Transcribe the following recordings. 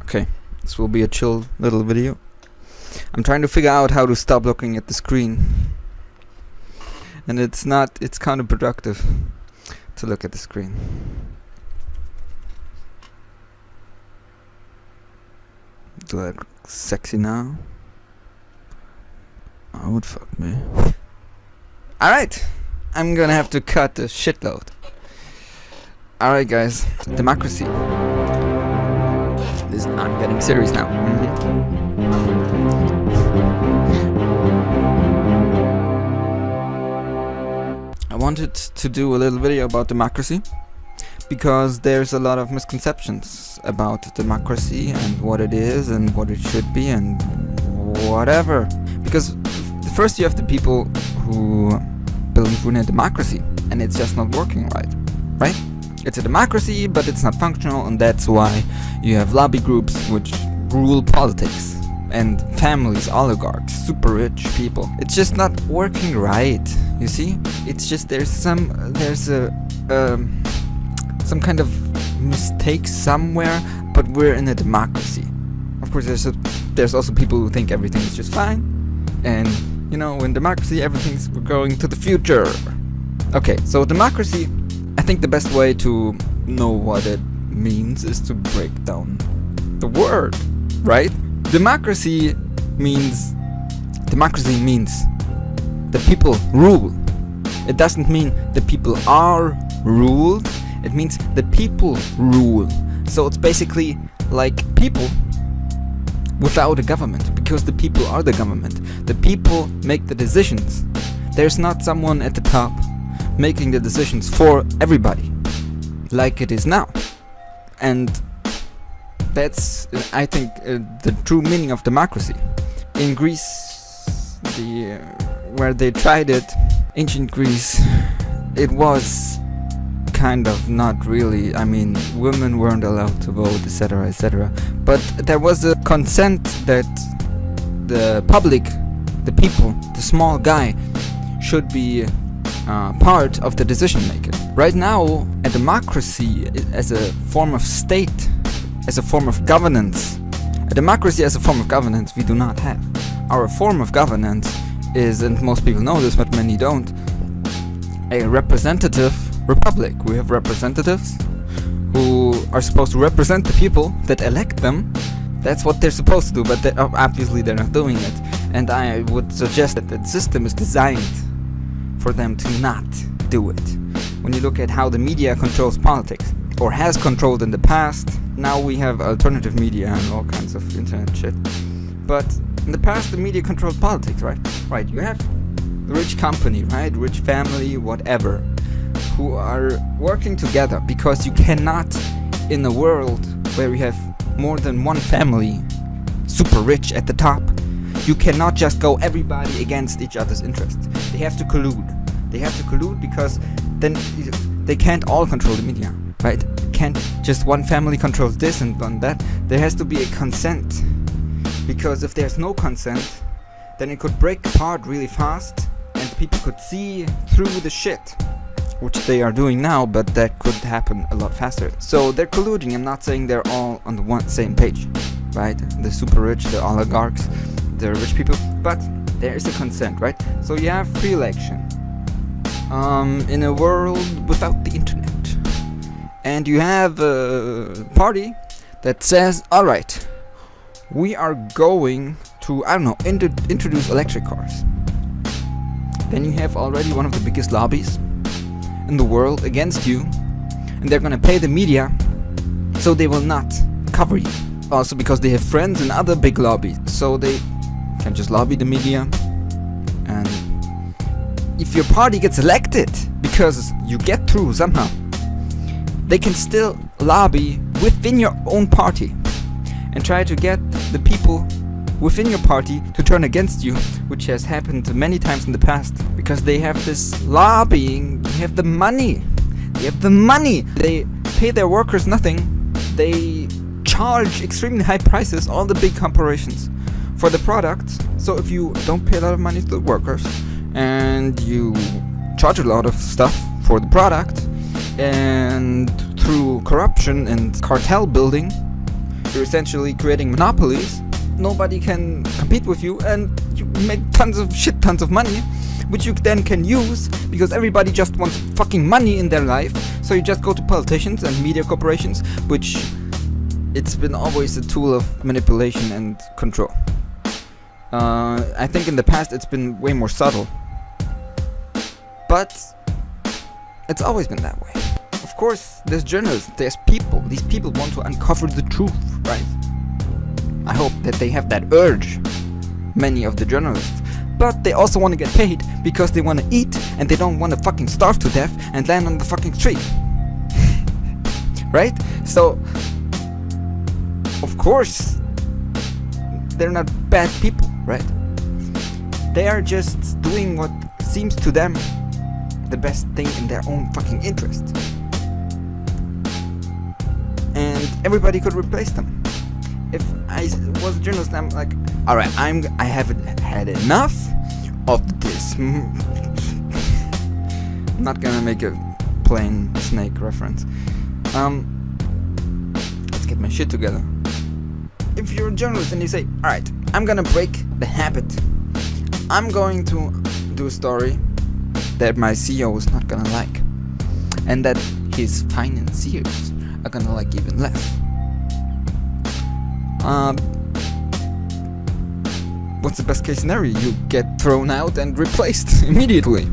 Okay, this will be a chill little video. I'm trying to figure out how to stop looking at the screen. And it's counterproductive to look at the screen. Do I look sexy now? I would fuck me. Alright, I'm gonna have to cut a shitload. Alright guys, democracy. I'm getting serious now. I wanted to do a little video about democracy because there's a lot of misconceptions about democracy and what it is and what it should be and whatever. Because first you have the people who believe in a democracy and it's just not working right? It's a democracy, but it's not functional, and that's why you have lobby groups which rule politics, and families, oligarchs, super rich people. It's just not working right, you see? It's just there's some kind of mistake somewhere, but we're in a democracy. Of course, there's also people who think everything is just fine, and you know, in democracy, everything's going to the future. Okay, so democracy. I think the best way to know what it means is to break down the word, right? Democracy means the people rule. It doesn't mean the people are ruled. It means the people rule. So it's basically like people without a government, because the people are the government. The people make the decisions. There's not someone at the top making the decisions for everybody, like it is now. And that's, I think, the true meaning of democracy. In Greece, where they tried it, ancient Greece, it was kind of not really, I mean, women weren't allowed to vote, etc., etc. But there was a consent that the public, the people, the small guy, should be part of the decision making. Right now, a democracy as a form of state, as a form of governance, a democracy as a form of governance we do not have. Our form of governance is, and most people know this but many don't, a representative republic. We have representatives who are supposed to represent the people that elect them. That's what they're supposed to do, but obviously they're not doing it. And I would suggest that the system is designed for them to not do it. When you look at how the media controls politics, or has controlled in the past, now we have alternative media and all kinds of internet shit. But in the past the media controlled politics, right? Right, you have the rich company, right? Rich family, whatever, who are working together, because you cannot, in a world where we have more than one family super rich at the top, you cannot just go everybody against each other's interests. They have to collude. They have to collude because then they can't all control the media, right? Can't just one family controls this and one that. There has to be a consent, because if there's no consent, then it could break apart really fast and people could see through the shit, which they are doing now, but that could happen a lot faster. So they're colluding. I'm not saying they're all on the same page, right? The super rich, the oligarchs, the rich people, but there is a consent, right? So you have free election in a world without the internet, and you have a party that says, alright, we are going to, I don't know, introduce electric cars. Then you have already one of the biggest lobbies in the world against you, and they're gonna pay the media so they will not cover you. Also because they have friends in other big lobbies, so they can just lobby the media. And if your party gets elected because you get through somehow, they can still lobby within your own party and try to get the people within your party to turn against you, which has happened many times in the past, because they have this lobbying, they have the money, they pay their workers nothing, they charge extremely high prices, all the big corporations, for the product. So if you don't pay a lot of money to the workers and you charge a lot of stuff for the product, and through corruption and cartel building You're essentially creating monopolies. Nobody can compete with you, and you make tons of money, which you then can use because everybody just wants fucking money in their life. So you just go to politicians and media corporations, which it's been always a tool of manipulation and control. I think in the past it's been way more subtle, but it's always been that way. Of course, there's journalists, there's people. These people want to uncover the truth, right? I hope that they have that urge, many of the journalists. But they also want to get paid because they want to eat and they don't want to fucking starve to death and land on the fucking street. Right? So, of course, they're not bad people, right? They are just doing what seems to them the best thing in their own fucking interest. And everybody could replace them. If I was a journalist, I'm like, alright, I haven't had enough of this. I'm not gonna make a plain snake reference. Let's get my shit together. If you're a journalist and you say, alright, I'm gonna break the habit. I'm going to do a story that my CEO is not gonna like, and that his financiers are gonna like even less. What's the best case scenario? You get thrown out and replaced immediately.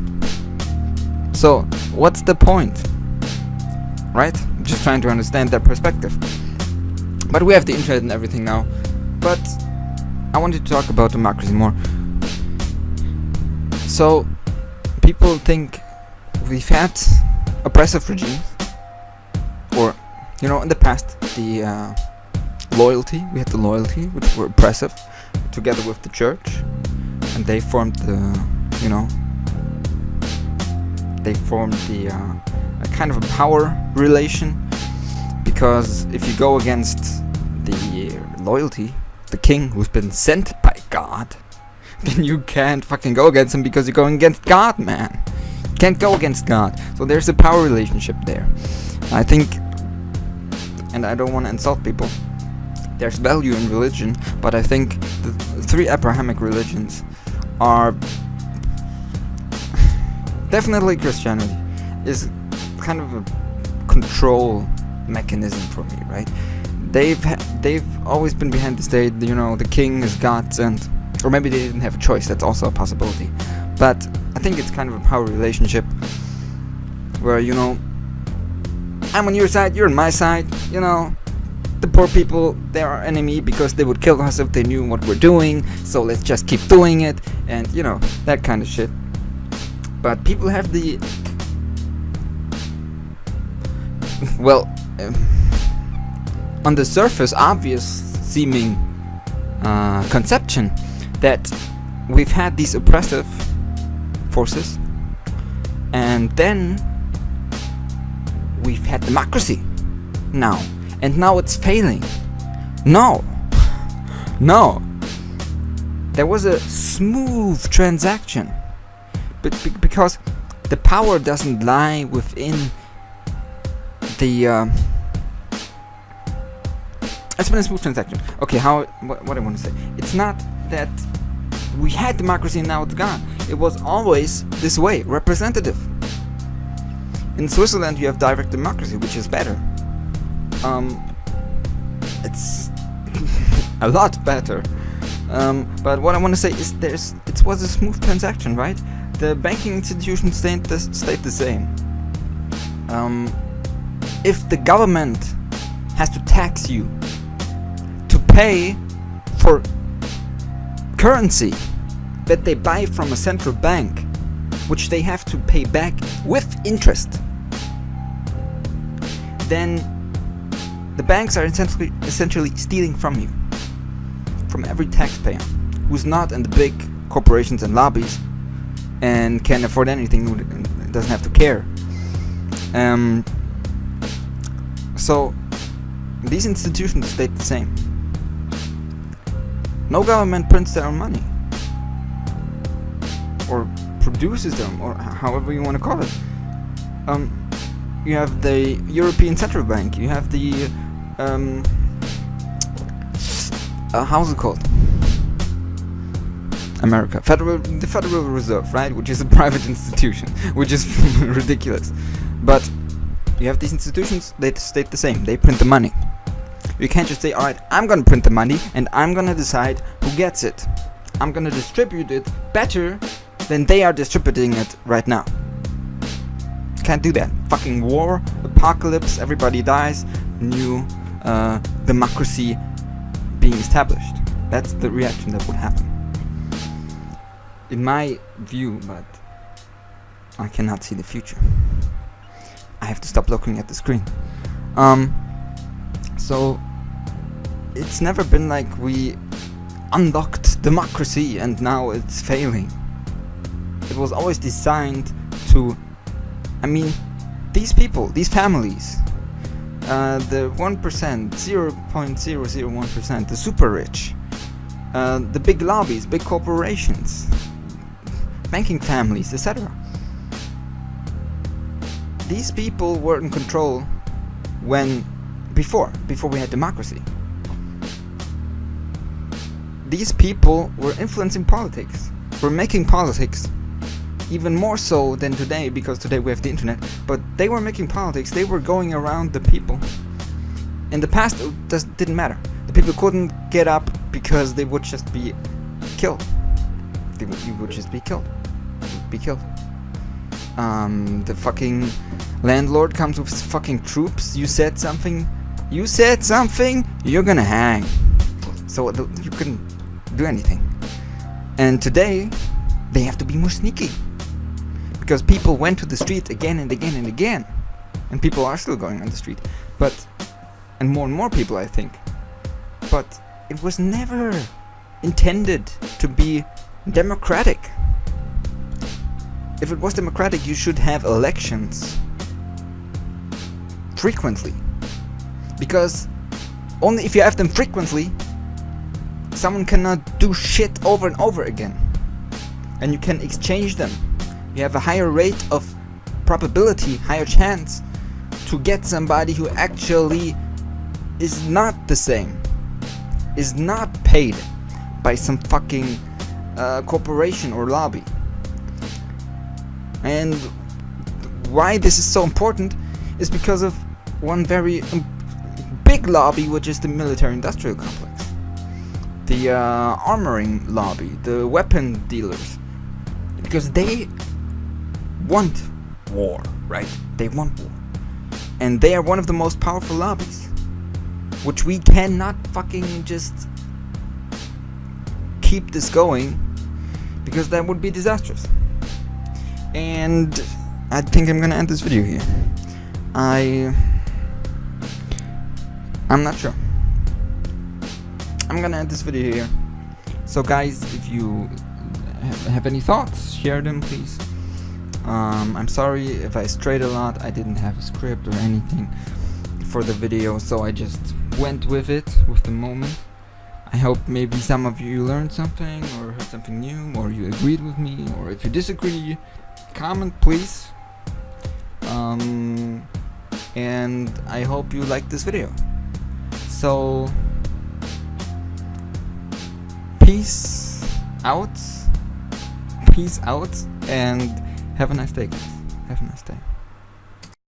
So, what's the point? Right? I'm just trying to understand their perspective. But we have the internet and everything now. But I wanted to talk about democracy more. So, people think we've had oppressive regimes, or, you know, in the past, the loyalty, we had the loyalty, which were oppressive, together with the church, and they formed the, you know, a kind of a power relation, because if you go against the loyalty, the king who's been sent by God, then you can't fucking go against him because you're going against God, man. You can't go against God. So there's a power relationship there. I think, and I don't want to insult people, there's value in religion, but I think the three Abrahamic religions are definitely Christianity is kind of a control mechanism for me, right? They've always been behind the state, you know, the king is God's, and or maybe they didn't have a choice, that's also a possibility. But I think it's kind of a power relationship where, you know, I'm on your side, you're on my side, you know. The poor people, they're our enemy because they would kill us if they knew what we're doing, so let's just keep doing it, and you know, that kind of shit. But people have the well, on the surface obvious seeming conception that we've had these oppressive forces and then we've had democracy now. And now it's failing. No. There was a smooth transaction. But because the power doesn't lie within the... It's been a smooth transaction. Okay, what I want to say. It's not that we had democracy and now it's gone. It was always this way, representative. In Switzerland you have direct democracy, which is better. It's a lot better. But what I want to say is it was a smooth transaction, right? The banking institution stayed the same. If the government has to tax you to pay for currency that they buy from a central bank, which they have to pay back with interest, then the banks are essentially stealing from you, from every taxpayer who's not in the big corporations and lobbies and can afford anything, doesn't have to care. So these institutions stayed the same. No government prints their own money or produces them, or however you want to call it. You have the European Central Bank, you have the how's it called? America, the Federal Reserve, right? Which is a private institution, which is ridiculous. But you have these institutions, they stay the same. They print the money. You can't just say, alright, I'm gonna print the money and I'm gonna decide who gets it. I'm gonna distribute it better than they are distributing it right now. Can't do that. Fucking war, apocalypse, everybody dies, new democracy being established. That's the reaction that would happen. In my view, but I cannot see the future. I have to stop looking at the screen. So it's never been like we unlocked democracy and now it's failing. It was always designed to, I mean, these people, these families, the 1%, 0.001%, the super rich, the big lobbies, big corporations, banking families, etc. These people were in control before we had democracy. These people were influencing politics, were making politics even more so than today, because today we have the internet, but they were making politics, they were going around the people. In the past it didn't matter. The people couldn't get up because they would just be killed. You would just be killed. The fucking landlord comes with his fucking troops. You said something, you're gonna hang. So you couldn't do anything. And today they have to be more sneaky, because people went to the street again and again and again, and people are still going on the street, and more people, I think. But it was never intended to be democratic. If it was democratic, you should have elections frequently, because only if you have them frequently, someone cannot do shit over and over again, and you can exchange them. You have a higher rate of probability, higher chance to get somebody who actually is not the same, is not paid by some fucking corporation or lobby. And why this is so important is because of one very big lobby, which is the military-industrial complex, the armoring lobby, the weapon dealers, because they want war, right? They want war, and they are one of the most powerful lobbies, which we cannot fucking just keep this going, because that would be disastrous. And I think I'm gonna end this video here. I'm not sure. I'm gonna end this video here. So guys, if you have any thoughts, share them please. I'm sorry if I strayed a lot. I didn't have a script or anything for the video, so I just went with it, with the moment. I hope maybe some of you learned something or heard something new, or you agreed with me, or if you disagree, comment please. And I hope you liked this video. So peace out, and have a nice day guys. Have a nice day.